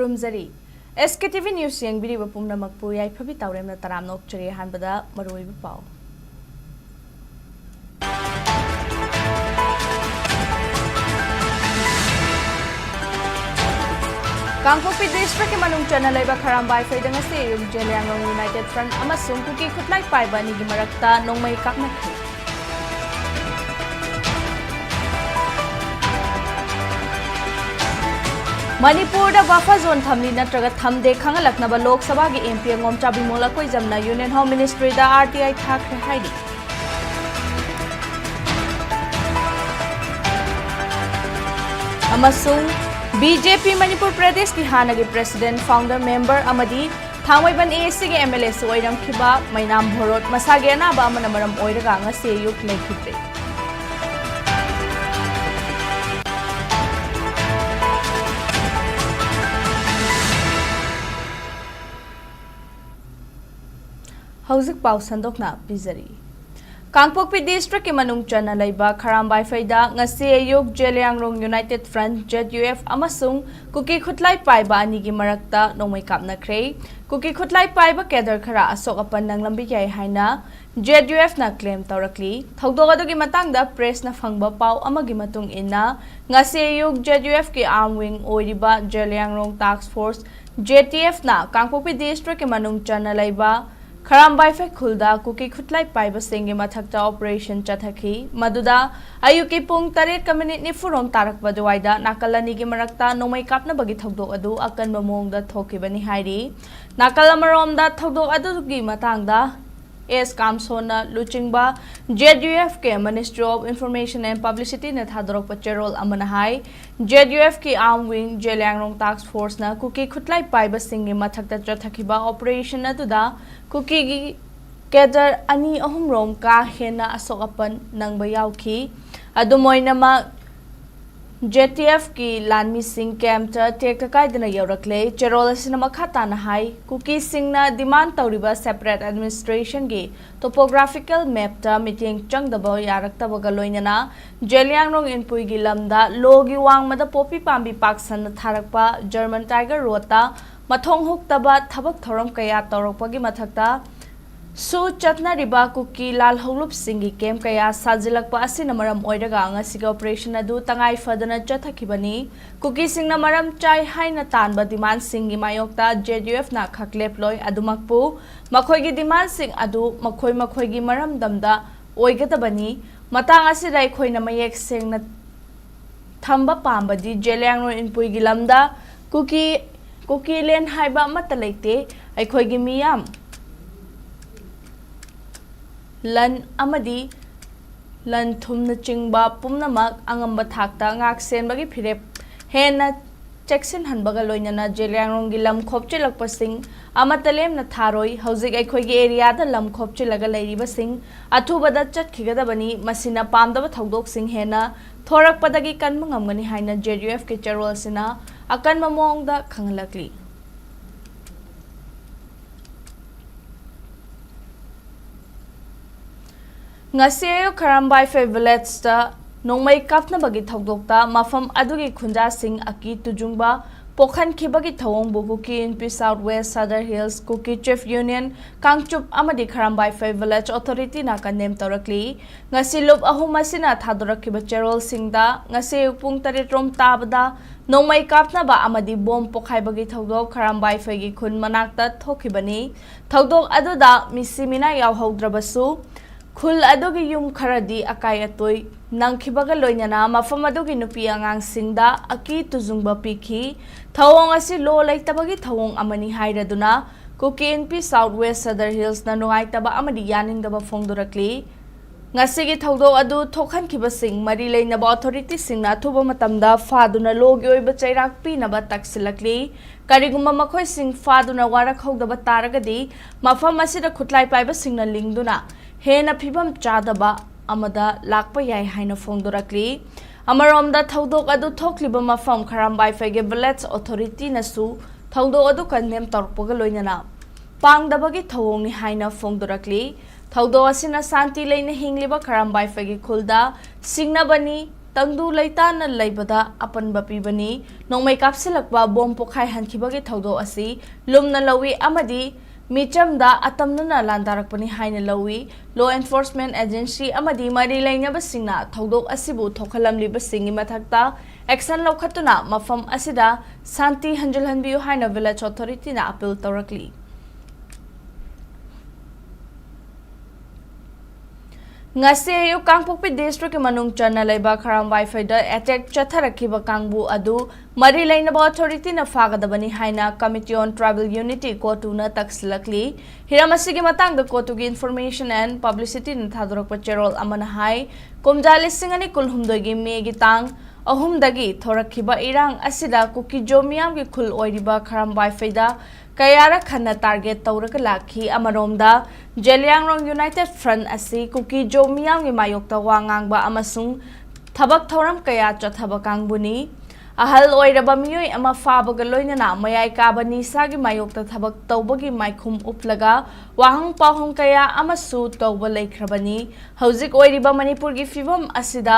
खुरुमजरी SKTV news यंगबिरिबा पुमनमकपु याइफबि तावरेमना तराम नोकचरी हानबदा मरुइबा पाव Kangpokpi district के मनुंग चना लेबा खरामबाई फैदंग से जेलियांगलों यूनाइटेड फ्रंट अमसुंग कुकी खुतलाई पाइबा निगी मरक्ता नोंगमई काकनखि Manipur da buffer zone thamli natraga thamde khangalaknaba Lok Sabha gi MP ngom chabimola koizamna Union Home Ministry da RTI thakre haidi amasung BJP Manipur Pradesh ki hanagi President Founder Member amadi Thangwaiban ASC ge MLA soiram khiba Mainam Bhorot masage anaba amana maram oiraga ngase yuk lekhitre Hauzik Pau Sandokna Pizari Kangpokpi district ke manung chana laiba Kharambai faida ngasi ayuk Jeliangrong United Front ZUF amasung kuki khutlai paiba ani gi marakta nongmai kapna khrei kuki khutlai paiba kedar khara asok apan nanglambi yai haina ZUF na claim tawrakli thogdog adu gi matang da press na phangba pau amagi matung inna ngasi ayuk ZUF ki arm wing oiriba Jeliangrong Task Force JTF na Kangpokpi district ke manung chana laiba Kharambai fe khulda kuki khutlai paiba singe mathakta operation chathaki maduda ayuki pung 8 ni furom tarak baduwaida nakalani gi marakta nomai kapna bagi thogdok adu akan mamongda thokibani hairi nakalamaromda thogdok adu gi matangda S Kamsona Luchingba ZUF ke Ministry of Information and Publicity na thadorok pacherol amanahai ZUF ki arm wing Jeliangrong Task Force na kuki khutlai paiba singe mathakta chathakiba operation atuda kuki gi kedar ani ahum rom ka hena asokapan nangba yauki adumoinama JTF ki lanmi sing camp ta tek kai dina yaurakle cherol asina makhata na hai kuki singna demand tawriba separate administration gi topographical map ta meeting changdaba yarakta baga loinana Jeliangrong inpui gi lamda logi wangmada popi pambi paksan tharakpa German Tiger Road ta mathong huktaba thabak thoram kaya tawrakpa gi mathakta su chatna riba kuki lal holup singi kem kaya sajilakpa asina maram oiraga ngasiga operation adu tangai fadana chathakibani kuki singna maram chai haina tanba demand singi mayokta JDF na khaklep loi adumakpu makhoi gi demand sing adu makhoi gi maram damda oigadabani matang asida khoina mayek sengna thamba pambadi Jeliangrong inpui gi lamda kuki len haiba mata leite aikhoi gi miyam Lan amadi lan thumna chingba pumnamak angamba thakta ngak sen bagi phirep hena checksin hanbaga loinana Jeliangrong gi lam khopchilakpa sing amatalem na tharoi hojik aikhoi gi area da lam khopchilaga leiriba sing athubada chatkhigada masina pamdaba thogdok sing hena thorakpadagi kanmangamgani haina JUF ke charol sina akan mamongda khanglakli Ngasiyo Kharambai fe village ta nongmai kapna bagi thogdokta mafam adugi khunja sing aki tujungba pokhan khibagi thawong bukuki in South West Southern Hills Kuki Chief Union Kangchup amadi Kharambai fe village authority na kanem torakli ngasi lob ahumasina thadorakiba cherol singda ngasi pung 8 rom tabada nongmai kapna ba amadi bom pokhai bagi thogdok Kharambai fe gi khun manakta thokibani thogdok aduda misimina yaw haudrabasu Khul adogi yum kharadi akai atoi nangkhibaga loinana mafam adogi nupi angang singda aki tujungba pikhi thawong asi lo laitabagi thawong amani hairaduna kuki in South West Southern Hills na nungaitaba amadi yaningdaba phongdorakli ngasigi thawdo adu thokhan khiba sing mari leinaba authority singna thuba matamda faduna logi oiba chairak pinaba taksilakli karigumba makhoi sing faduna warak hogdaba taragadi mafam asida khutlai paiba singna lingduna Hena phibam chadaba amada lakpa yai haina phongdorakli amaromda thodok adu thokliba mafam Kharambai fege village authority nasu thodok adu kanem torpoga loinana pangdabagi thawong ni haina phongdorakli thodok asina santi leina hingliba Kharambai fege khulda singnabani tangdu laitana laibada apanba pibani nongmai kapsilakba bom pokhai hankibagi thaudo asi lumna lawi amadi Michamda atamnuna landarakpani haina lawi law enforcement agency amadi mari lainabasingna thodok asibu thokhalamlibasingni mathakta action laukhatuna mafam asida santi hanjulhanbiu haina village authority na appeal tawrakli ngase ayu Kangpokpi district ke manung chana laiba kharam wifi da attack chatharakhiba kangbu adu mari lainaba authority na fagadabani haina committee on tribal unity kotu na takslakli hiramasigi matang da kotu gi information and publicity na thadorak pacherol amana hai komjali singani kulhumdoi gi me gi tang ahum dagi thorakhiba irang asida kuki jomiam gi khul oiriba kharam wifi da Kayara khana target tawraka lakhi amaromda Jeliangrong United Front asi kuki jomiam ngi mayokta wangangba amasung thabak thoram kaya chathabakang buni ahal oiraba miyoi ama fabaga loinana mayai kabani sagi mayokta thabak tawbagi maikhum uplaga wahang pahong kaya amasu tawba laikhrabani hauzik oiriba Manipur gi fibam asida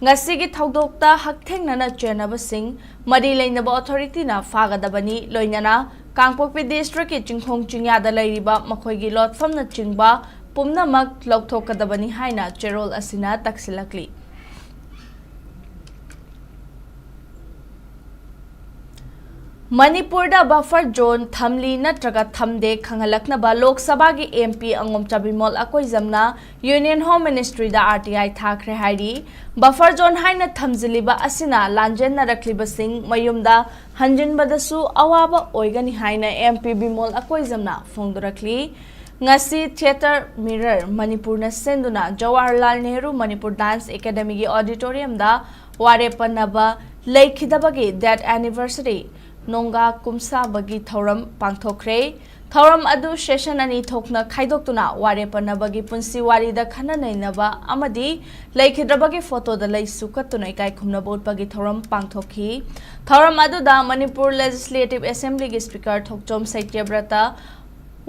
ngasigi thaudokta hakthengna chenabasing mari lainaba authority na fagadabani loinana Kangpokpi district ki chingkhong chingyada lairiba makhoigi lotfamna chingba pumnamak lokthokadabani haina cherol asina taksilakli Manipur da buffer zone thamli natraga thamde khangalaknaba Lok Sabha gi MP angom chabimol akoi jamna Union Home Ministry da RTI thakre hairi buffer zone haina thamjiliba asina lanjen na rakliba sing mayumda hanjinbadasu awaba oigani haina MP bimol akoi jamna phongdorakli ngasi theater mirror Manipur na senduna Jawaharlal Nehru Manipur Dance Academy gi auditorium da ware panaba leikhidabagi that anniversary Nonga kumsa bagi thoram pangthokre thoram adu session ani thokna khaidoktuna ware panabagi punsi wari da khana nainaba amadi laikhidrabagi photo da lai sukatuna kai khumna bot bagi thoram pangthokhi thoram adu da Manipur Legislative Assembly gi speaker Thokchom Saityabrata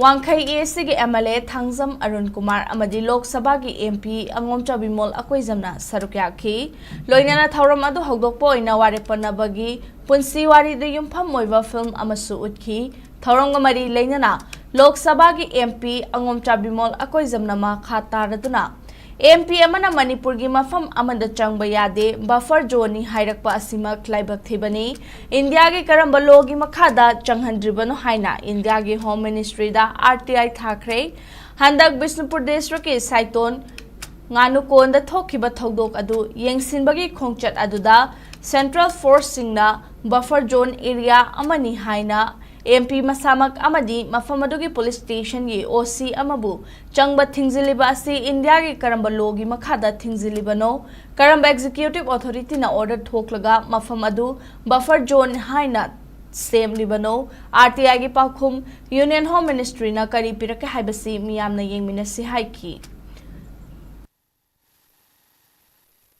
Wangkhai ESC gi MLA Thangjam Arun Kumar amadi Lok Sabha gi MP Angomcha Bimol akoi jamna sarukyakhi loinana thoram adu hogdokpo ina ware panabagi punsi wari de yumpham moiba film amasu utkhi thoram mari leinana Lok Sabha gi MP Angomcha Bimol akoi jamna ma khata raduna MP amana Manipur gi mafam amanda changba yade buffer zone hairakpa asima klaibak thibani India gi karamba logi makhada changhandribano haina India gi Home Ministry da RTI thakre handak Bisnupur district ki saiton nganu konda thokhiba thodok adu yengsinbagi khongchat aduda Central Force singna buffer zone area amani haina MP masamak amadi mafamadugi police station gi OC amabu changba thingziliba asi India gi karamba logi makhada thingzilibano karamba executive authority na order thoklaga mafamadu buffer zone haina same libano RTI gi pakhum Union Home Ministry na kari pirake haibasi miyamna yengminasi haiki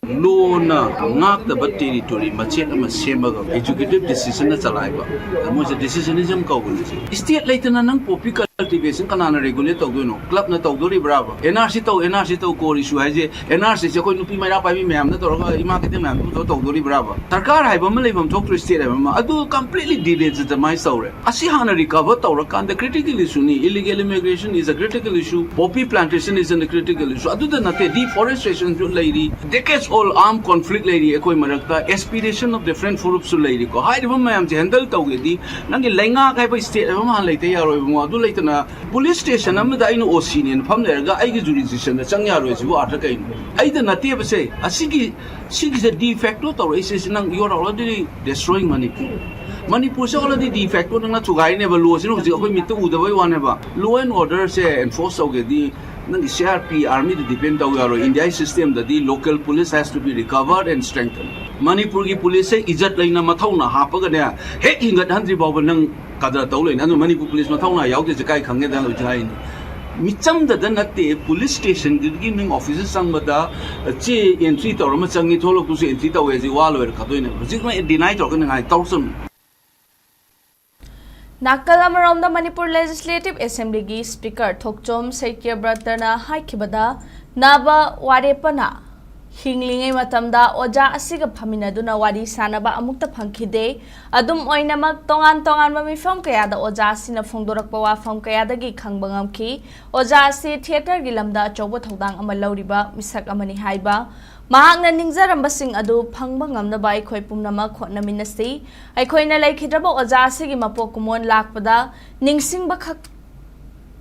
Lona ngak the but territory machet ama semaga executive decision na chalaiba mo je decisionism ka gun state later na nang popi cultivation kanana regulate tawdo no club na tawdo ri brava NRC to ko issue hai je NRC je koi nupi maira pa mi ma'am na to ima kete ma'am to tawdo ri brava sarkar hai bam leibam thok to state hai ma adu completely delegitimize tawre asi hana recover tawra kan the critical issue ni illegal immigration is a critical issue poppy plantation is a critical issue adu da nate deforestation jo lairi decades all armed conflict lairi ekoi marakta aspiration of different groups lairi ko hai bam mayam je handle tawgedi nangi lainga kai ba state bam han laite yaroi mo adu laitana police station amda ainu OC ni pham lerga aigi jurisdiction da chang yaroi sibu atra kai aida nate base asigi de facto tawre nang you are already destroying Manipur se already de facto nang na chugai ne ba law sinu ji akoi mitu udabai wane ba law and order se enforce tawgedi nang CRP army de depend taw yaro India system da di local police has to be recovered and strengthened Manipur gi police se ijat laina mathau na hapaga ne he ingat handri bawa nang kadra taw laina no Manipur police mathau na yaw de kai khange da lo jai ni micham da nate police station gi ning officer sang bada che entry taw ma changi tholok tu se entry taw e ji wal wer khadoi ne jik ma deny taw kan ngai tawsum Nakalamaromda Manipur Legislative Assembly gi Speaker Thokchom Saityabrata na haikibada naba warepana Hinglingai matamda oja asiga phaminaduna wari sanaba amukta phangkhide adum oinamak tongan mifam kayada oja asina phongdorakpa wafam kayadagi khangba ngamkhi oja asi theater gi lamda achoba thodang ama lauriba misak amani haiba mahakna ningjarambasing adu phangba ngamnaba aikhoi pumnama khotnaminasi aikhoina laikhidraba oja asigi mapok kumon lakpada ningsingba khak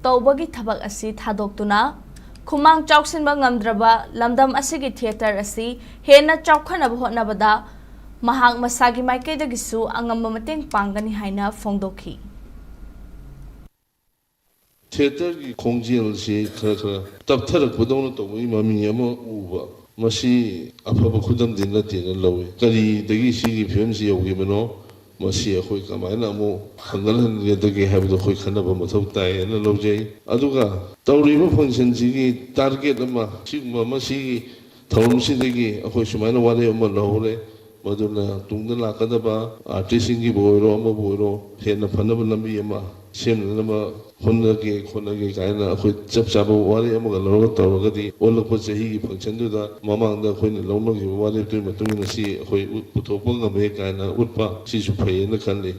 tawbagi thabak asi thadoktuna Kumang chawsin ba ngamdraba lamdam asigi theater asi hena chawkhana hotnabada mahang masagi maikaidagisu angamba mateng panggani haina phongdokhi theater gi khongjel si khara tabtharak bodong to mami ama uba masi afaba khudam din la tin lawe kari dagi si film si yogi mano masi khoi kamaina mo hangal dagi habdo khoi khana ba mathau tai na lojai aduga tawriba function ji target ama si masi thawm si dagi khoi sumaina wale ama lawle maduna tungda la kadaba artist gi boiro ama boiro hena phanaba lambi ama semna ma khonage kaina khoi chap chaba wale ama galoro tawgadi olakpa chahi gi function du da mamang da khoi lawma gi wale tu matungina si khoi puthopa ngame kaina utpa si su phai na khanle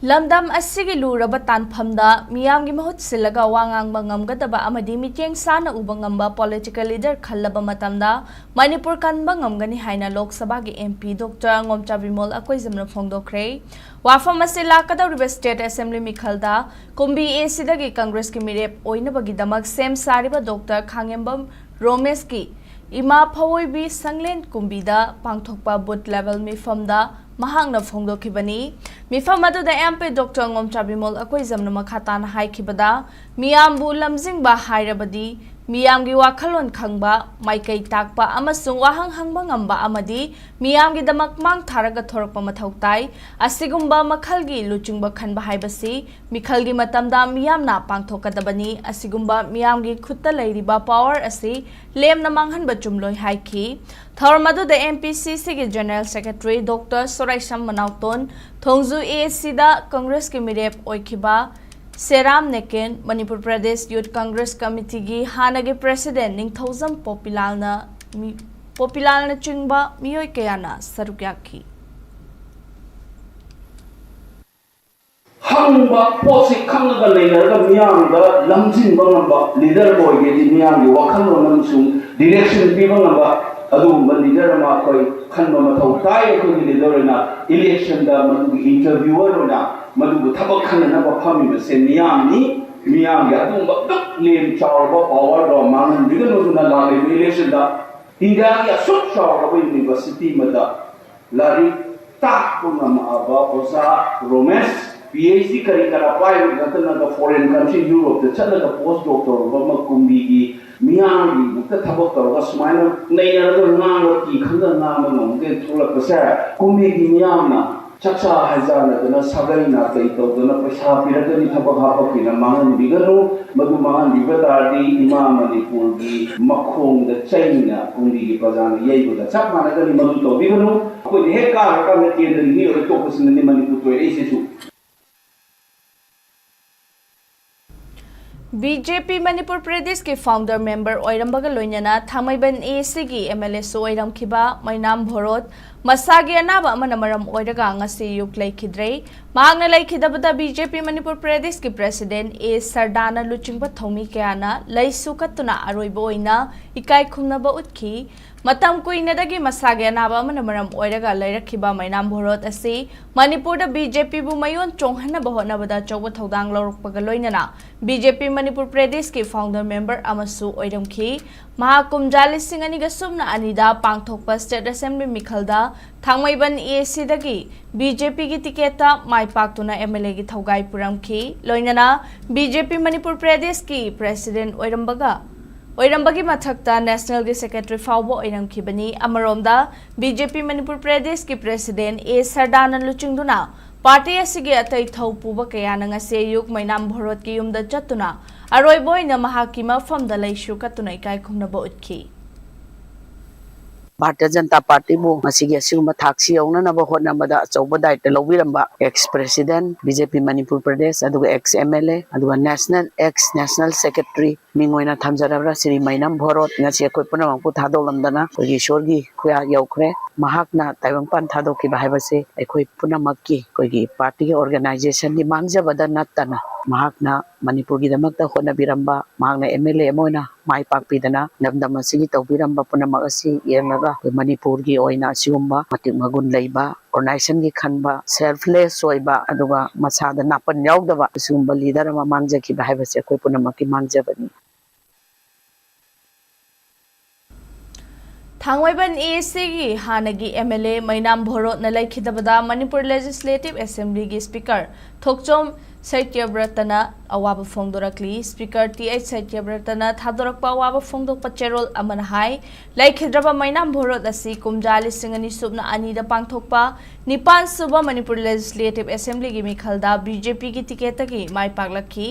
Lamdam asigi luraba tanphamda miyamgi mahut silaga wangang ngamgadaba amadi miteng sana uba ngamba political leader khallaba matamda Manipur kanba ngamgani haina Lok Sabha gi MP Dr. Ngomcha Bimol akoizamna phongdokre wafam asila kadawriba state assembly mikhalda kumbi esidagi congress ki mirep oinabagi damak sem sariba Dr. Khangembam Romesh ki ima phawoi sanglen kumbida pangthokpa booth level mifamda mahangna phongdokhibani mifam aduda MP Dr. Ngomcha Bimol akoizamna makhatana haikibada miyambu lamjingba hairabadi miyamgi wakhalon khangba maikai takpa amasung wahang hangba ngamba amadi miyamgi damak mang tharaga thorakpa mathau tai asigumba makhalgi luchingba khanba haibasi mikhalgi matamda miyamna pangthokadabani asigumba miyamgi khutta leiriba power asi lemna manghanba chumloi haiki Tharmadu the MPCC ki General Secretary Dr. Soraisham Manauton Thongju ASC da Congress ki mirep oikhiba Seram Neken Manipur Pradesh Youth Congress Committee gi hanagi President Ningthozam Populalna chingba miyoi kayana sarukyakhi Hangba posi khangga leinaga miyamda lamjinba ngamba leader boy ge miyamgi wakhalon namsung direction piba ngamba adum leader ma koi khanba mathau tai ko leader na election da madu interviewer na madu thabak khana na ba phami be se miyamni ya adum ba dak lem chaw ba power do mangan diga no na la election da india ya sut chaw ba university mada lari ta ko na ma ba osa Romesh PhD kari kara pai gatana the foreign country Europe the chana the postdoctor ba kumbi gi miyang gi ta thabak tor ga smaina nei na ga nga ki khanda na ma no ge thula ka sa kumbi gi miyang na chaksa hazana na sagai na kai to na paisa pira ga ni thabak ha pa ki na mangan bi ga no madu mangan bi ba ta di imam Manipur gi makhong da chaina kumbi gi pajana yei ba chak mana ga ni madu to bi ga no ko ni he ka na ke ni ro to ko sin ni Manipur to e se su BJP Manipur Pradesh ke founder member oirambaga loinana Thamaiban AC gi MLA so oiramkhiba Mainam Bhorot masagi anaba amana maram oiraga ngasi yuk laikhidrei mahangna laikhidabada BJP Manipur Pradesh ki president A Sardana luchingba thomi kayana laisukatuna aroibo oina ikai khumnaba utkhi matam kuinadagi masagi anaba amana maram oiraga lairakhiba Mainam Bhorot asi Manipur da BJP bu mayon chonghana bahona bada chawba thodang lorokpaga loinana BJP Manipur Pradesh ki founder member amasu oiramkhi mahakumjali singani ga sumna anida pangthokpa state assembly mikhalda Thangmaiban AC dagi BJP ki tiketa maipaktuna MLA gi thogai puramkhi loinana BJP Manipur Pradesh ki president oirambagi mathakta national gi secretary fawbo oiramkhibani amaromda BJP Manipur Pradesh ki president A Sardana luchingduna party asigi atai thau puba kayana ngase yuk Mainam Bhorot ki yumda chatuna aroiboy na mahaki mafamda laishu katuna ikai khumnaba utkhi Bharatiya Janata Party bu masigi asiguma thaksi aunanaba hotnabada achauba daita lawiramba ex president BJP Manipur Pradesh aduga ex MLA aduga national ex national secretary ꯃꯤꯡꯑꯣꯏꯅ ꯊꯝꯖꯔꯕ꯭ꯔꯥ Shri ꯃꯩꯅꯝ ꯚꯣꯔꯣꯠ ꯉꯁꯤ ꯑꯩꯈꯣꯏ ꯄꯨꯝꯅꯃꯛꯄꯨ ꯊꯥꯗꯣꯛꯂꯝꯗꯅ ꯑꯩꯈꯣꯏꯒꯤ ꯏꯁꯣꯔꯒꯤ ꯈꯨꯌꯥ ꯌꯧꯈ꯭ꯔꯦ ꯃꯍꯥꯛꯅ ꯇꯥꯏꯕꯪꯄꯥꯟ ꯊꯥꯗꯣꯛꯈꯤꯕ ꯍꯥꯏꯕꯁꯤ ꯑꯩꯈꯣꯏ ꯄꯨꯝꯅꯃꯛꯀꯤ ꯑꯩꯈꯣꯏꯒꯤ ꯄꯥꯔꯇꯤꯒꯤ ꯑꯣꯔꯒꯅꯥꯏꯖꯦꯁꯟꯒꯤ ꯃꯥꯡꯖꯕꯗ ꯅꯠꯇꯅ ꯃꯍꯥꯛꯅ ꯃꯅꯤꯄꯨꯔꯒꯤꯗꯃꯛꯇ ꯍꯣꯠꯅꯕꯤꯔꯝꯕ ꯃꯍꯥꯛꯅ MLA ꯑꯃ ꯑꯣꯏꯅ ꯃꯥꯏ ꯄꯥꯛꯄꯤꯗꯅ ꯂꯝꯗꯝ ꯑꯁꯤꯒꯤ ꯇꯧꯕꯤꯔꯝꯕ ꯄꯨꯝꯅꯃꯛ ꯑꯁꯤ ꯌꯦꯡꯂꯒ ꯑꯩꯈꯣꯏ ꯃꯅꯤꯄꯨꯔꯒꯤ ꯑꯣꯏꯅ ꯑꯁꯤꯒꯨꯝꯕ ꯃꯇꯤꯛ ꯃꯒꯨꯟ ꯂꯩꯕ ꯑꯣꯔꯒꯅꯥꯏꯖꯦꯁꯟꯒꯤ ꯈꯟꯕ ꯁꯦꯜꯐꯂꯦꯁ ꯑꯣꯏꯕ ꯑꯗꯨꯒ ꯃꯁꯥꯗ ꯅꯥꯄꯟ ꯌꯥꯎꯗꯕ ꯑꯁꯤꯒꯨꯝꯕ ꯂꯤꯗꯔ ꯑꯃ ꯃꯥꯡꯖꯈꯤꯕ ꯍꯥꯏꯕꯁꯤ ꯑꯩꯈꯣꯏ ꯄꯨꯝꯅꯃꯛꯀꯤ ꯃꯥꯡꯖꯕꯅꯤ ꯊꯥꯡꯃꯩꯕꯟ AACꯒꯤ ꯍꯥꯟꯅꯒꯤ MLA ꯃꯩꯅꯥꯝ ꯚꯣꯔꯣꯠꯅ ꯂꯩꯈꯤꯗꯕꯗ ꯃꯅꯤꯄꯨꯔ ꯂꯦꯖꯤꯁꯂꯦꯇꯤꯚ ꯑꯦꯁꯦꯝꯕ꯭ꯂꯤꯒꯤ ꯁ꯭ꯄꯤꯀꯔ ꯊꯣꯛꯆꯣꯝ ꯁꯩꯇ꯭ꯌꯕ꯭ꯔꯇꯅ ꯑꯋꯥꯕ ꯐꯣꯡꯗꯣꯔꯛꯂꯤ ꯁ꯭ꯄꯤꯀꯔ TH ꯁꯩꯇ꯭ꯌꯕ꯭ꯔꯇꯅ ꯊꯥꯗꯣꯔꯛꯄ ꯑꯋꯥꯕ ꯐꯣꯡꯗꯣꯛꯄ ꯆꯦꯔꯣꯜ ꯑꯃꯅ ꯍꯥꯏ ꯂꯩꯈꯤꯗ꯭ꯔꯕ ꯃꯩꯅꯥꯝ ꯚꯣꯔꯣꯠ ꯑꯁꯤ ꯀꯨꯝꯖꯥ 2002 ꯁꯨꯞꯅ 2ꯗ ꯄꯥꯡꯊꯣꯛꯄ 9 ꯁꯨꯕ ꯃꯅꯤꯄꯨꯔ ꯂꯦꯖꯤꯁꯂꯦꯇꯤꯚ ꯑꯦꯁꯦꯝꯕ꯭ꯂꯤꯒꯤ ꯃꯤꯈꯜꯗ BJPꯒꯤ ꯇꯤꯀꯦꯠꯇꯒꯤ ꯃꯥꯏ ꯄꯥꯛꯂꯛꯈꯤ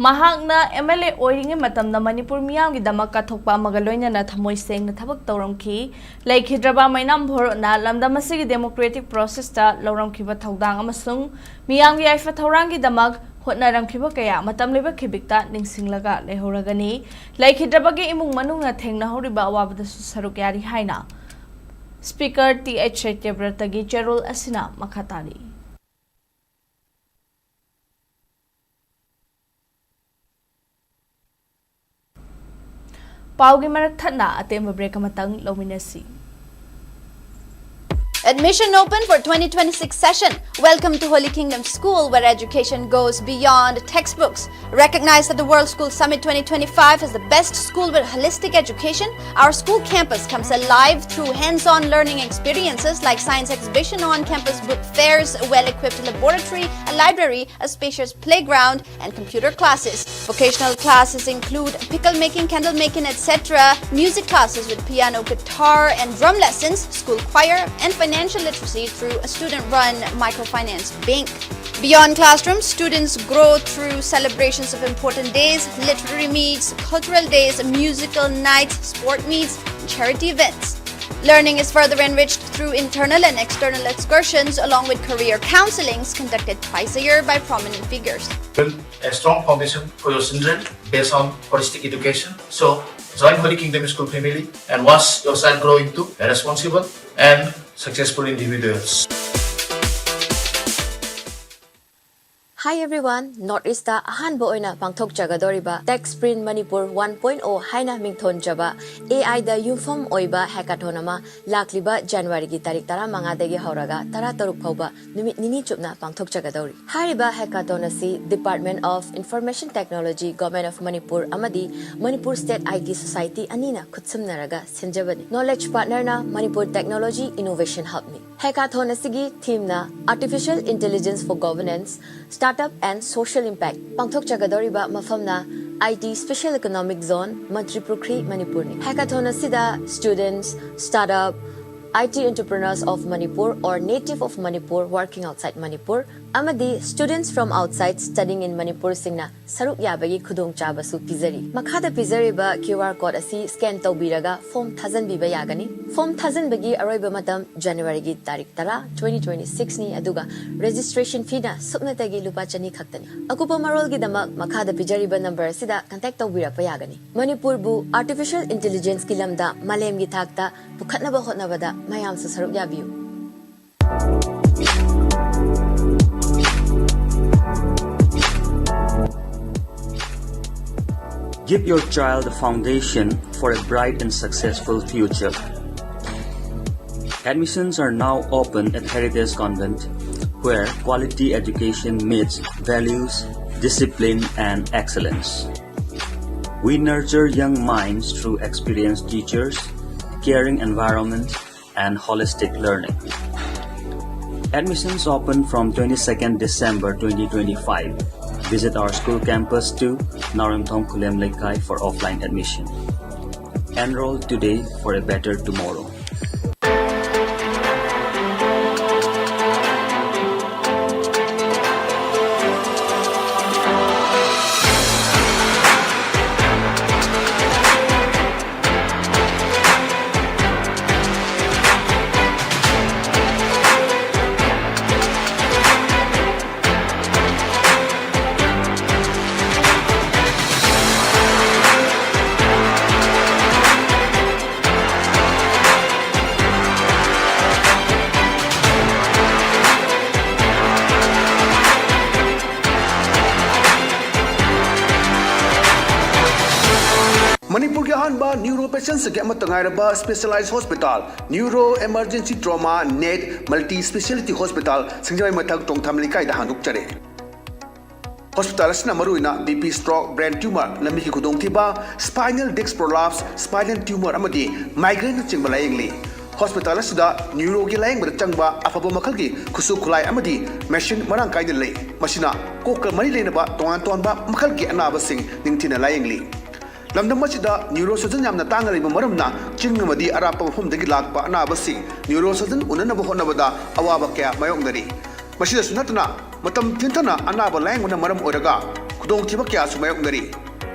ꯃꯍꯥꯛꯅ MLA ꯑꯣꯏꯔꯤꯉꯩ ꯃꯇꯝꯗ ꯃꯅꯤꯄꯨꯔ ꯃꯤꯌꯥꯝꯒꯤꯗꯃꯛ ꯀꯠꯊꯣꯛꯄ ꯑꯃꯒ ꯂꯣꯏꯅꯅ ꯊꯃꯣꯏ ꯁꯦꯡꯅ ꯊꯕꯛ ꯇꯧꯔꯝꯈꯤ ꯂꯩꯈꯤꯗ꯭ꯔꯕ ꯃꯩꯅꯥꯝ ꯚꯣꯔꯣꯠꯅ ꯂꯝꯗꯝ ꯑꯁꯤꯒꯤ ꯗꯦꯃꯣꯀ꯭ꯔꯦꯇꯤꯛ ꯄ꯭ꯔꯣꯁꯦꯁꯇ ꯂꯧꯔꯝꯈꯤꯕ ꯊꯧꯗꯥꯡ ꯑꯃꯁꯨꯡ ꯃꯤꯌꯥꯝꯒꯤ ꯌꯥꯏꯐ ꯊꯧꯔꯥꯡꯒꯤꯗꯃꯛ ꯍꯣꯠꯅꯔꯝꯈꯤꯕ ꯀꯌꯥ ꯃꯇꯝ ꯂꯩꯕ ꯈꯤꯕꯤꯛꯇ ꯅꯤꯡꯁꯤꯡꯂꯒ ꯂꯩꯍꯧꯔꯒꯅꯤ ꯂꯩꯈꯤꯗ꯭ꯔꯕꯒꯤ ꯏꯃꯨꯡ ꯃꯅꯨꯡꯅ ꯊꯦꯡꯅꯍꯧꯔꯤꯕ ꯑꯋꯥꯕꯗꯁꯨ ꯁꯔꯨꯛ ꯌꯥꯔꯤ ꯍꯥꯏꯅ ꯁ꯭ꯄꯤꯀꯔ TH ꯁꯩꯇ꯭ꯌꯕ꯭ꯔꯇꯒꯤ ꯆꯦꯔꯣꯜ ꯑꯁꯤꯅ ꯃꯈꯥ ꯇꯥꯔꯤ ꯄꯥꯎꯒꯤ ꯃꯔꯛ ꯊꯠꯅ ꯑꯇꯦꯝꯕ ꯕ꯭ꯔꯦꯛ ꯑꯃꯇꯪ ꯂꯧꯃꯤꯟꯅꯁꯤ Admission open for 2026 session. Welcome to Holy Kingdom School, where education goes beyond textbooks. Recognized at the World School Summit 2025 as the best school with holistic education, our school campus comes alive through hands-on learning experiences like science exhibition, on-campus book fairs, a well-equipped laboratory, a library, a spacious playground, and computer classes. Vocational classes include pickle making, candle making, etc. Music classes with piano, guitar, and drum lessons, school choir, and financial literacy through a student-run microfinance bank. Beyond classrooms, students grow through celebrations of important days, literary meets, cultural days, musical nights, sport meets, and charity events. Learning is further enriched through internal and external excursions along with career counselings conducted twice a year by prominent figures. Build a strong foundation for your children based on holistic education. So, join Holy Kingdom School family and watch your child grow into a responsible and successful individuals. Hi everyone, Northeast-ta ahanba oina pangthokjagadoriba Tech Sprint Manipur 1.0 haina mingthonjaba AI da yumfam oiba hackathon ama lakliba January gi tarik 15 dagi hauraga 16 phauba numit nini chupna pangthokjagadori. Hariba hackathon asi Department of Information Technology, Government of Manipur amadi Manipur State IT Society anina khutsamnaraga senjabani. Knowledge partner na Manipur Technology Innovation Hub ni. Hackathon asigi theme na Artificial Intelligence for Governance, Startup and Social Impact. Pangthok Jagadoriba mafamna IT Special Economic Zone, Manipur Manipur ni. Hackathon asida students, startup, IT entrepreneurs of Manipur or native of Manipur working outside Manipur, amadi students from outside studying in Manipur singna saruk yabagi khudong chaba su pizari. Makhada pizari ba QR code asi scan tawbiraga form 1000 biba yagani. Form 1000 bagi aroiba matam January gi tarik 10 2026 ni aduga registration fee na sukna tagi lupa chani khaktani. Akupa marol gi damak makhada pizari ba number sida contact tawbira pa yagani. Manipur bu artificial intelligence ki lamda malem gi thakta pukhatna ba hotna bada mayam sa saruk yabiu. Give your child a foundation for a bright and successful future. Admissions are now open at Heritage Convent, where quality education meets values, discipline, and excellence. We nurture young minds through experienced teachers, caring environment, and holistic learning. Admissions open from 22nd December 2025. Visit our school campus to Narumthong Khulem Lekai for offline admission. Enroll today for a better tomorrow. Manipur ki ahanba neuro patients ke amatangairaba specialized hospital neuro emergency trauma net multi speciality hospital singjai mathak tongtham likai da handuk chare hospital asna maruina BP stroke brain tumor lami ki khudong thiba spinal disc prolapse spinal tumor amadi migraine chingba layengli hospital asida neuro ki layeng ber changba afaba makhal ki khusu khulai amadi machine marang kai lei masina kokal mari leinaba tongan tonba makhal ki anaba sing ningthina layengli lamdam masida neurosurgeon yamna tangari maramna chingmadi arapa mafumdagi lakpa anaba sing neurosurgeon unanaba honabada awaba kya mayongdari masida sunatna matam tintana anaba layengna maram oraga khudong thiba kya sumayongdari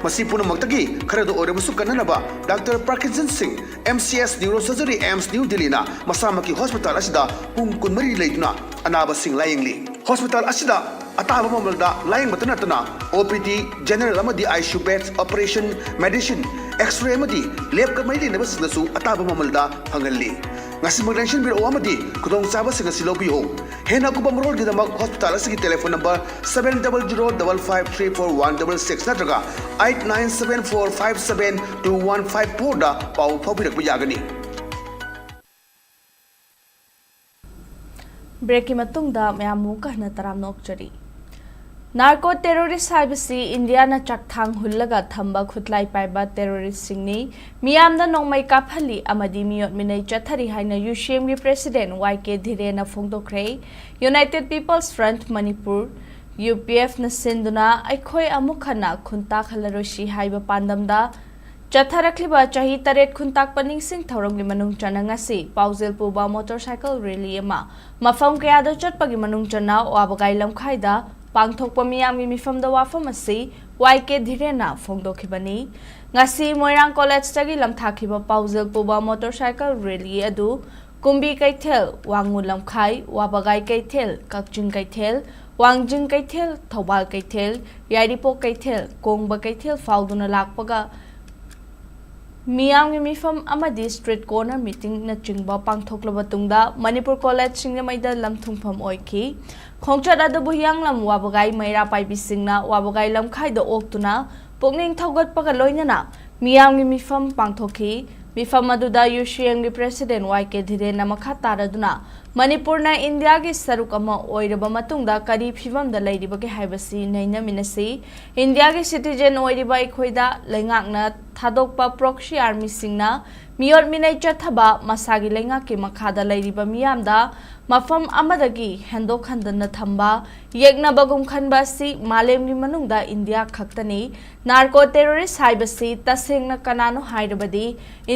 masi punamakdagi kharado orabusu kananaba Dr. Parkinson Singh MCS Neurosurgery AIMS New Delhi na masamaki hospital asida pung kunmari leituna anaba sing layengli hospital asida ataba mamalda layeng matanatana OPD general amadi ICU beds operation medicine x-ray amadi lab ka mai lena basinasu ataba mamalda phangalli ngasi maglension biro amadi kudong saba singa silobi ho hena ku bamrol gidamak hospital asigi telephone number 7005534166 natraga 8974572154 da pau phobirak yagani break की मतुंगदा मयामु कहना तराम नोकचरी narco terrorist हाइबसी India ना चकथांग हुल्लगा थंबा खुतलाई पाइबा टेररिस्ट सिंगनी मियामदा नोंमै काफली अमदी मियोट मिनै चथरी हाइना यूशेम की प्रेसिडेंट वाईके धीरेना फोंदोख्रे United People's Front Manipur UPF na sinduna aikhoi amukhana khunta khalaroshi haiba pandamda Chatharakliba chahi taret khuntak paning sing thorong manung chana ngasi pauzil puba motorcycle rally ama mafam kayada chatpagi manung chana wabagai lamkhaida pangthokpa miyam mi mifam da wafam asi YK dhirena phongdokhibani ngasi moirang college tagi lamthakiba pauzil puba motorcycle rally adu kumbi kaithel wangu lamkhai wabagai kaithel kakjing kaithel wangjing kaithel thobal kaithel yairipo kaithel kongba kaithel fauduna lakpaga Miyam mifam amadi street corner meeting na chingba pangthoklaba tungda Manipur college singmaida lamthungpham oiki khongchat adu buhyang lam wabagai maira paibi singna wabagai lam khaida oktuna pokning thogat paga loinana miyam mifam pangthokhi mifam aduda UCM gi president YK Dhire namakha taraduna Manipur na India gi saruk ama oiraba matungda kari phibam da leiriba ge haibasi naina minasi India gi citizen oiriba ikhoida lengakna thadokpa proxy army singna miyor minai chathaba masagi lenga ke makhada leiriba miyamda mafam amadagi hendo khandana thamba yegna bagum khanba si malem gi manungda India khaktani narco terrorist haibasi tasengna kanano hairabadi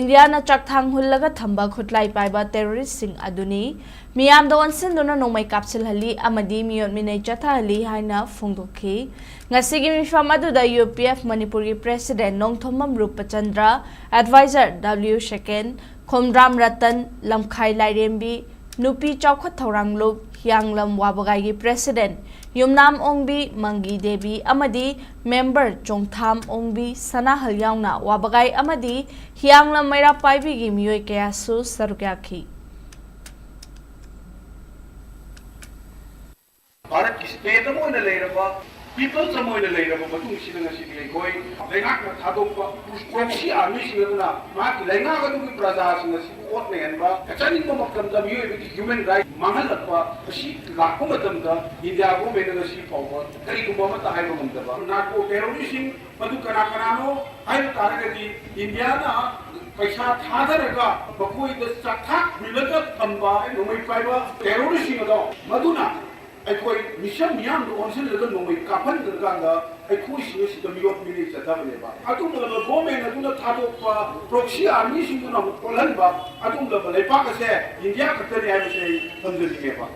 India na chakthang hullaga thamba khutlai paiba terrorist sing aduni Miyam da onsen dona nomai kapsul hali amadi miyot minai chatha hali haina phongdokhi ngasigi mifam aduda UPF Manipur gi president Nongthomam Rupachandra advisor W Sheken Khomram Ratan Lamkhai Lairembi Nupi Chawkhat Thoranglup Hyanglam Wabagai gi president Yumnam Ongbi Mangi Devi amadi member Chongtham Ongbi Sana Halyaungna Wabagai amadi Hyanglam Maira Paibi gi miyoi kayasu sarukyakhi Bharat की state अमोन लेरबा peoples अमोन लेरबा मतुंग सिनंग सिनि कोई लेंगाक न थादोंबा proxy army सिंगना मा की लेंगाक अदु की प्रजा सिंग सि ओट नेनबा कचानी को मकम द मियो बि ह्यूमन राइट मांगलपा पसी लाखो मतम द इंडिया को मेन द सि पावर करी को मत हाय बमदबा नाको टेररिस्ट मधु कना कनानो हाय तारगदी इंडिया ना पैसा थादरगा बकोई द चथाक मिलग थंबा नोमै पाइबा टेररिस्ट द मधुना अखोई मिशन मियाम दो ऑनसन लग नोमै काफन दरगांगा अखोई सिनो सिद मियोट मिले जदाबलेबा अतुम लब गवर्नमेंट अतुना थादोपा प्रॉक्सी आर्मी सिंगना कोलनबा अतुम लब लेपा कसे इंडिया कतरी आइसे पंजलिगेबा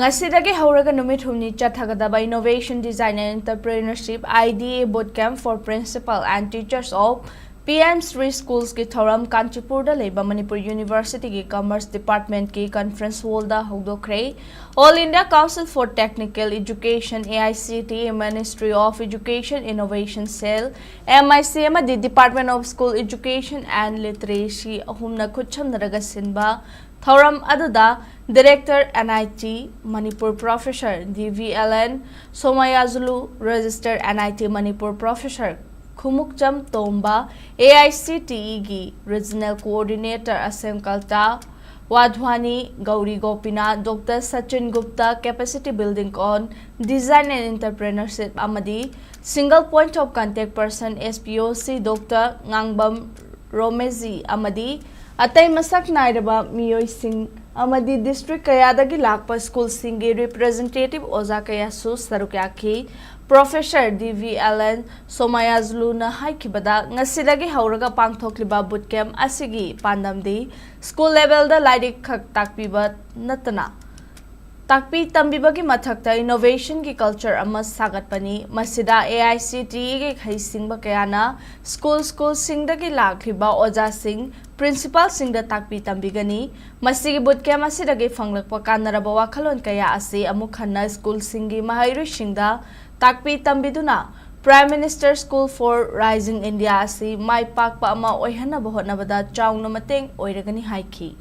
Ngasidagi hauraga numit humni chathagada innovation design and entrepreneurship IDA bootcamp for principal and teachers of PM3 schools ki thoram Kangpokpi da leba Manipur University ki Commerce Department ki conference hall da hogdokre All India Council for Technical Education AICT Ministry of Education Innovation Cell MIC the Department of School Education and Literacy ahumna khutcham naraga sinba thoram aduda Director NIT Manipur Professor DVLN Somayazulu, Registered NIT Manipur Professor Khumukcham Tomba, AICTE Regional Coordinator Asem Kalta, Wadhwani Gauri Gopinath, Dr. Sachin Gupta, Capacity Building on Design and Entrepreneurship Amadi, Single Point of Contact Person SPOC Dr. Ngangbam Romezi Amadi, Atay Masak Nairaba Miyoi Singh Amadi District Kayadagi Lakpa School Singi Representative Oza Kayasu Sarukyaki, Professor DVLN Somayazlu na haikibada ngasidagi hauraga pangthokliba bootcamp asigi pandamdi school level da lairik khak takpiba natana takpi tambibagi mathakta innovation ki culture ama sagatpani masida AICTE ge khaisingba kayana school singdagi lakliba oja sing principal singda takpi tambigani masigi bootcamp asidagi fanglakpa kanaraba wakhalon kaya ase amuk khanna school singi mahairu singda Takpi tambiduna Prime Minister School for Rising India asi mai pakpa ama oihana bahotnabada chaungna mateng oiragani haiki.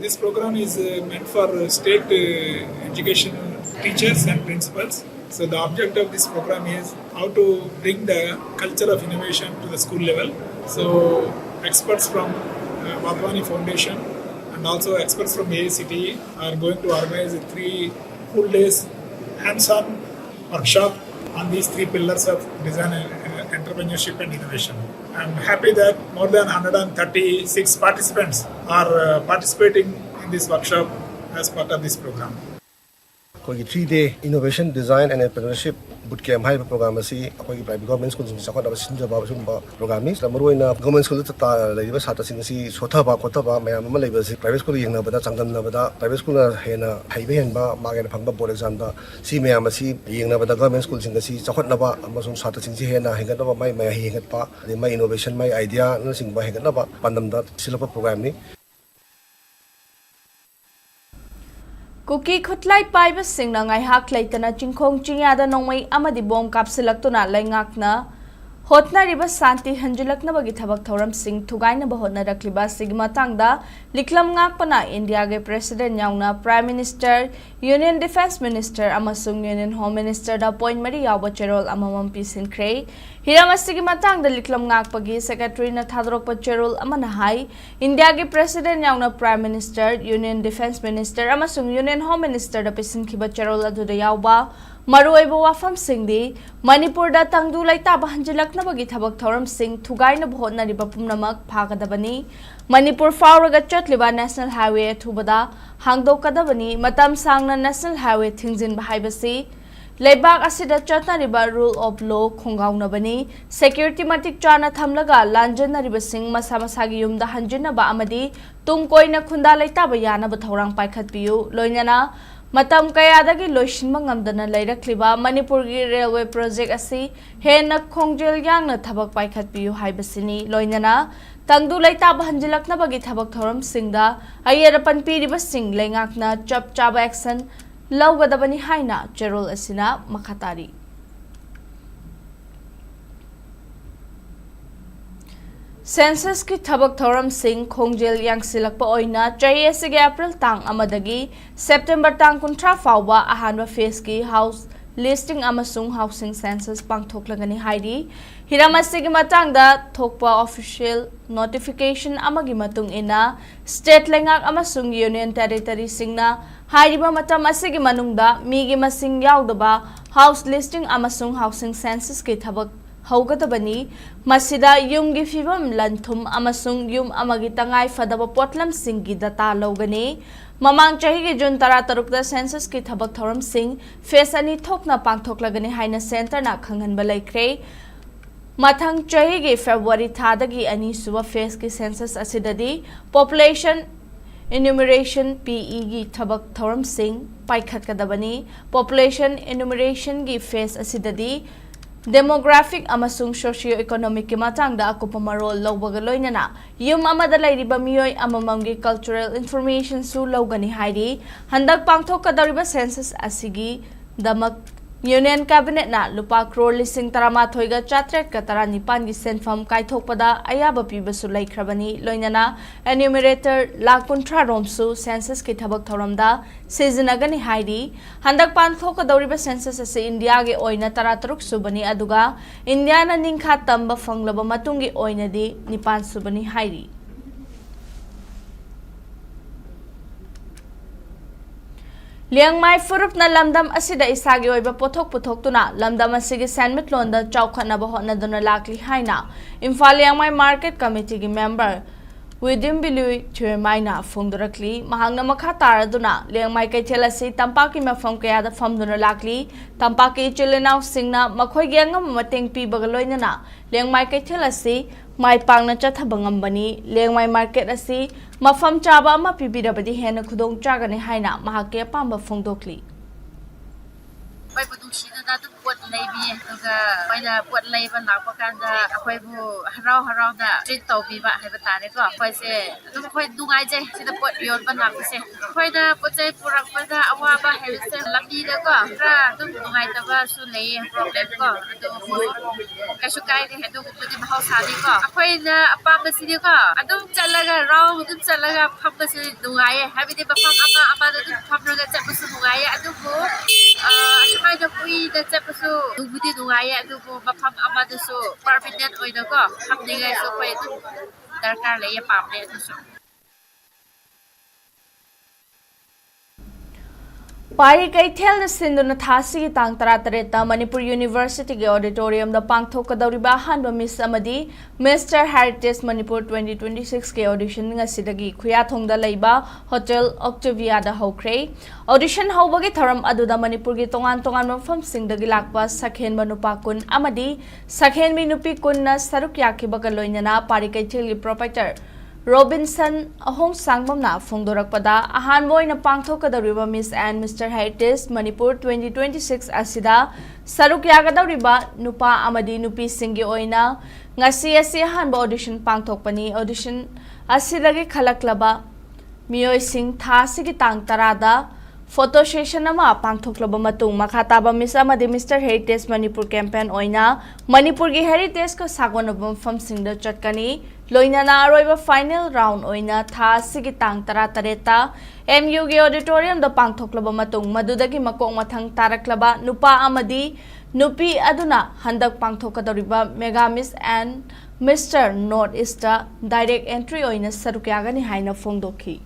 This program is meant for state education teachers and principals. So the object of this program is how to bring the culture of innovation to the school level. So experts from Wadhwani Foundation and also experts from AICTE are going to organize 3 full days hands-on workshop on these 3 pillars of design and entrepreneurship and innovation. I'm happy that more than 136 participants are participating in this workshop as part of this program. 3-day innovation design and entrepreneurship bootcamp hai program asi akoi private government school sing sakot abasin jaba sumba program is maruina government school ta leiba sata sing si sotha ba kota ba mayam ma leiba si private school yengna bada changdam na bada private school na hena haibe hen ba magen phangba board exam da si mayam asi yengna bada government school sing si sakot na ba amasung sata sing si hena hengat ba mai hengat pa de mai innovation mai idea na sing ba hengat na ba pandam da silapa program ni Kuki Kutlai Paiba Sing na ngay hak laitana chingkong chingyada nongmay amadi bom kapsilaktuna laingakna hotna riba santi hanjulakna bagi thabak thoram sing thugaina ba hotna rakliba sigma tangda liklam ngakpana India ge President yauna Prime Minister Union Defense Minister amasung Union Home Minister da point mari yawa cherol amamam pisinkhre hiramastigi matangda liklam ngakpagi Secretary na thadrokpa cherol amana hai India ge President yauna Prime Minister Union Defense Minister amasung Union Home Minister da pisinkhiba cherol aduda yawa Maruaiba wafam singdi Manipur da tangdu laita bahanjilakna bagi thabak thoram sing thugaina bhotna riba pumnamak phagadabani Manipur fauraga chatliba National Highway thubada hangdokadabani matam sangna National Highway thingjin bahaibasi Leibak asida chatna riba rule of law khongaunabani security matik chana thamlaga lanjana riba sing masa masagi yumda hanjina ba amadi tungkoina khunda laita ba yana ba thorang paikhat piu loinana Matam kayadagi loishinma ngamdana lairakliba Manipur gi railway project asi hena khongjel yangna thabak paikhat piu haibasini loinana tangdu laita bahanjilakna bagi thabak thoram singda ayerapan piriba sing lengakna chap chaba action lawgadabani haina cherol asina makhatari Census ki thabak thoram sing khongjel yang silakpa oina chahi ge April tang amadagi September tang kuntra fawba ahanba phase ki house listing amasung housing census pangthoklagani hairi hiramasi gi matangda thokpa official notification amagi matung ina state lengak amasung union territory singna hairiba matam asigi manungda migi masing yaudaba house listing amasung housing census ki thabak Haugadabani, Masida Yumgi Fibam Lantum Amasung Yum Amagi Tangai Fadaba Potlam Singi Data Logani, Mamang Chahi Jun Taratarukda Census Ki Thabak Thoram Singh, Face Ani Tokna Pangtoklagani Haina Center na Kangan Balai Kray, Matang Chahi February Tadagi Ani Suba Face Ki Census Asidadi, Population Enumeration PE Gi Thabak Thoram Singh, Paikat Kadabani, Population Enumeration Gi Face Asidadi, Demographic amasung socio-economic ki matangda akupa marol lawbaga loinana yum amada lairiba miyoi amamamgi cultural information su lawgani hairi handak pangthok kadariba census asigi damak Union Cabinet na lupa crore lising taramathoiga chatret ka taranipan gi senfam kaithokpada ayaba pibasu laikhrabani loinana enumerator lakuntra romsu census ki thabak thoramda sezinagani hairi handak panthoka dauriba census ase India ge oina tarataruk subani aduga India na ningkha tamba fanglaba matungi oina di nipan subani hairi Liangmai furup na lamdam asida isagi oiba pothok tuna lamdam asigi senmitlonda chawkhanaba hotnaduna lakli haina Imphal Liangmai Market Committee gi member Widim Bilui Chirmaina Fungdurakli Mahangna Makha Taraduna Liangmai Kaithel asi Tampaki mafam kayada famduna lakli Tampaki Chilinau Singna Makhoi gi angam mateng pibaga loinana Liangmai Kaithel asi Mai pangna chathabangambani Liangmai Market asi mafam chaba ama pibirabadi hena khudong chagani haina mahake apamba phongdokli Pai putung sida da tu pot leibi tuga pai da pot leiba lakpa kanda akhoi bu harau da treat to bi ba haiba tare ko pai se tu khoi dungai je sida pot yor ban lak se khoi da pot jai purak pa da awa ba hai se labi da ko ra tu dungai ta ba su lei problem ko tu kasu kai de hedu ku di bahau sadi ko akhoi da apa ba sidi ko adu chalaga raw tu chalaga phap ka se dungai habi de ba phap ama da tu phap ra cha bu su dungai adu ko May da pui da chapasu dubudi dungaya adu ko mafam amadu so permanent oida ko hapningai so pai tu darkar le ya pamle adu so Pari Kaithel na sinduna thasi ki tang taratareta Manipur University ke auditorium da pangthok dauriba hanba miss amadi Mr. Heritage Manipur 2026 ke audition nga sidagi khuya thongda leiba Hotel Octavia da hokre audition hobagi tharam aduda Manipur gi tongan mafam singdagi lakpa sakhen manupa kun amadi sakhen minupi kun na saruk yakhibaga loinana Pari Kaithel gi proprietor Robinson ahong sangbamna phongdorakpada ahan boina pangthokadariba Miss and Mr. Heritage Manipur 2026 asida saruk yagadariba nupa amadi nupi singi oina ngasi asi ahan audition pangthokpani audition asidagi khalaklaba miyoi sing thasigi tang tarada photo session ama pangthoklaba matung makhataba Miss amadi Mr. Heritage Manipur campaign oina Manipur gi heritage ko sagonabam fam singda chatkani loinana aroiba final round oina tha sigi tang tarata MU gi auditorium da pangthoklaba matung madudagi makong mathang taraklaba nupa amadi nupi aduna handak pangthokadoriba Mega Miss and Mr. North East direct entry oina sarukyagani haina phongdokhi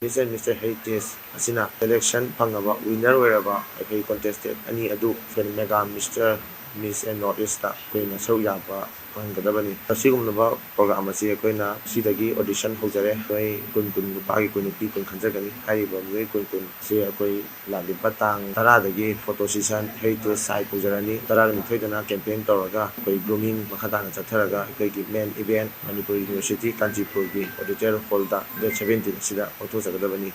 Miss and Mr. Heritage asina election pangaba winner weraba ai contested ani adu fen Mega Mr. Miss and North East koina sau yaba panggadabani asigumnaba program asi koina sidagi audition hojare koi kun nupagi kun nupi kun khanjagani haiba mui kun se koi lali patang tara dagi photo session heritage site hojarani tara ni thoidana campaign toraga koi grooming makhatana chatharaga koi gi main event Manipur University Kangpokpi gi auditor hall da date 17 sida auto sagadabani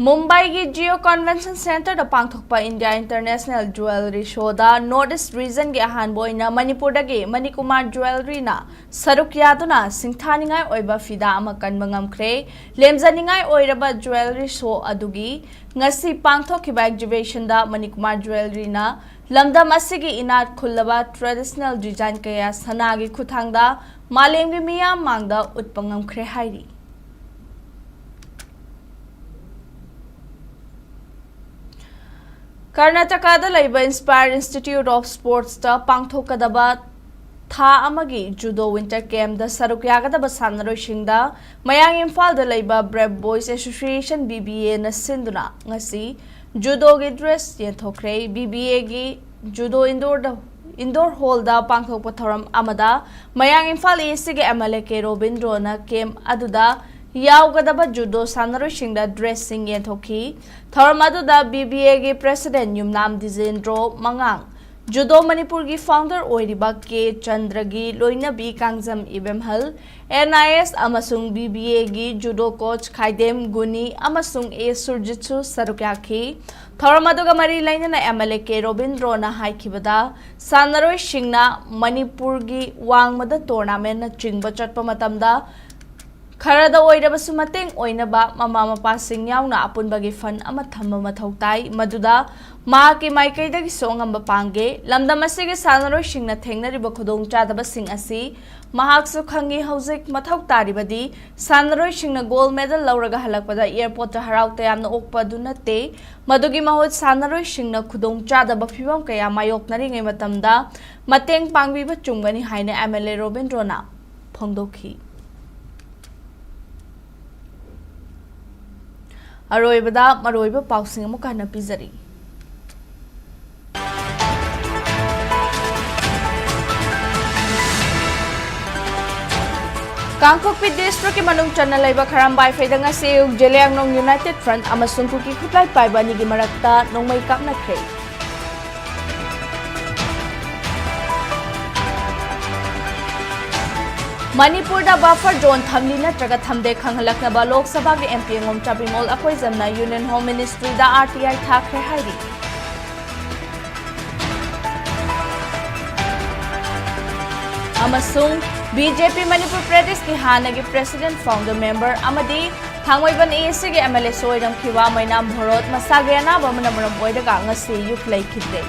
Mumbai gi Geo Convention Center da pangthokpa India International Jewelry Show da Northeast Region gi ahan boina Manipur dagi Manikumar Jewelry na saruk yaduna singthaningai oiba fida ama kanba ngamkhre lemjaningai oiraba jewelry show adugi ngasi pangthokhiba exhibition da Manikumar Jewelry na lamdam asigi inat khullaba traditional design kaya sanagi khuthangda malemgi miyam mangda utpangamkhre hairi Karnataka da laiba Inspire Institute of Sports da pangthokadaba tha amagi judo winter camp da saruk yagadaba sanaroi singda mayang Imphal da laiba Brave Boys Association BBA na sinduna ngasi judo gi dress yenthokre BBA gi judo indoor hall da pangthokpa thoram amada mayang Imphal AC gi MLK Robindro na camp aduda Yaugadaba judo sanaroi singda dressing yenthoki thoramadu da BBA gi president Yumnam Dizendro Mangang judo Manipur gi founder oiriba K Chandra gi loinabi Kangjam Imphal NIS amasung BBA gi judo coach Khaidem Guni amasung A Surjitsu sarukyakhi thoramadu ga mari lainana MLK Robindro na haikibada sanaroi singna Manipur gi wangmada tournament na chingba chatpa matamda Khardah ओइरबसु मतeng ओइनबा mama mapasing yauna apunbagi fan ama thamba mathau tai maduda ma ki maikaidagi songamba pange lamdam asigi sanaroi singna thengnariba khudong chadaba sing asi mahaksu khangi hauzik mathau taribadi sanaroi singna gold medal lauraga halakpada airport harau tayamna okpa dunate madugi mahut sanaroi singna khudong chadaba phibam kaya mayoknari ngai matamda mateng pangbiba chungani haina MLA Robindrona phongdokhi अरोइबदा मरोइब पाउसिंग अमुक हना पिजरी Kangpokpi district के मनुंग चन्ना लैबा खरामबाई फेदंग से जेलियांगनोंग United front अमसुंग cookie खुटलाई पाइबानी की मरक्ता नोंगमै कापनख्रे Manipur buffer zone थमली नत्रगा थमदे खंगलकनबा लोक सभा के MP ngom Chabimol Akoizamna Union Home Ministry da RTI thakre hairi amasung BJP Manipur Pradesh ki hanagi President Founder Member amadi thangwaiban AC ge MLA soiram khiwa mainam bhorot masagena bamanamuram boidaga ngasi yuklai khidre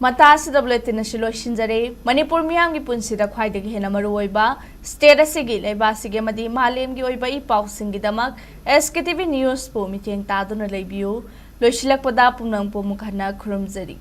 bulletin लोइसिंजरे मणिपुर मियाम की पुंसीदा ख्वाइदगी हेना मरुओइबा state असिगी लेबासिगे मदी मालेम की ओइबा इ पाउसिंगिदमक SKTV news पो मिटेंग तादुना labio लोइसिलकपदा पुंगनंग पो मुखना खुरमजरी।